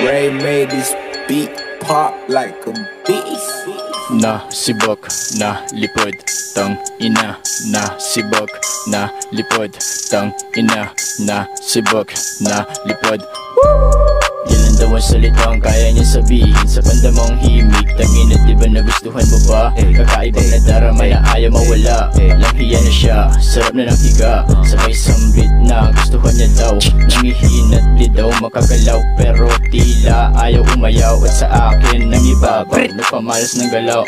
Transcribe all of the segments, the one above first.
Ray made this beat pop like a beast. Na sibok, na lipod, tang ina. Na sibok, na lipod, tang ina. Na sibok, na lipod. Ilan daw ang salitang kaya niya sabihin sa pandamang himig. Tangina, diba nagustuhan mo ba? Kakaibang nadarama na ayaw mawala. Langhiya na siya, sarap na ng higa. Sabay sambit na gustuhan niya daw. Nangihinat di daw makagalaw, pero tila ayaw umayaw. At sa akin nangibabaw, nagpamalas ng galaw.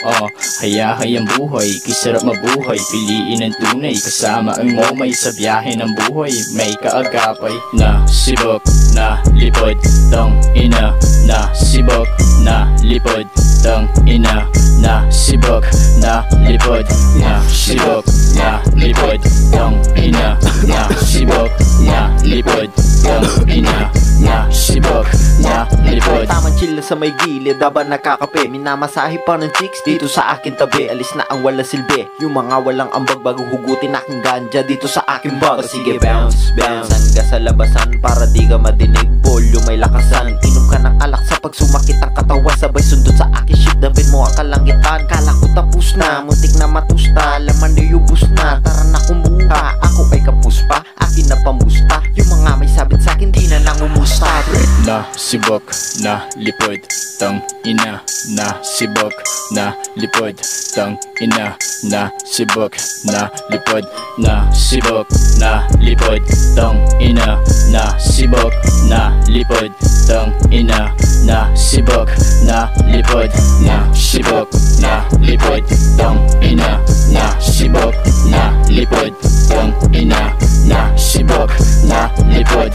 Hayahayang buhay, kisarap mabuhay. Piliin ang tunay, kasama ang momay. Sa biyahe ng buhay, may kaagapay. Na sibok, na lipod, tang ina. Na sibok, na lipod, tang ina. Na sibok, na lipod, na sibok, na lipod, tang ina. Na sibok, na lipod, tang ina. Na sibok, na lipod. Tamang chill na sa may gilid habang nakakape. Minamasahe pa ng chicks dito sa akin tabi. Alis na ang wala silbi, yung mga walang ambag bago hugutin aking ganja dito sa aking bag. Sige bounce, bounce, hangga sa labasan para di ka madinig. Volume may lakasan, inom ka ng alak sa pag sumakit ang katawan. Sabay sundot sa aking ship, dapin mo ang kalangitan. Kala ko tapos na, muntik na matusta. Laman niyubos na, tara na kumuha. Ako ay kapus pa, akin na pamusta. Yung mga may sabit sa'kin di na nangumusta. Na sibok, na lipod, tang ina. Na sibok, na lipod, tang ina. Na sibok, na lipod. Na sibok, na lipod, tang ina. Na sibok, na lipod, tang ina. Na sibok, na lipod. Na sibok, na lipod, tang ina. Na sibok, na lipod, tang ina. Na sibok, na lipod.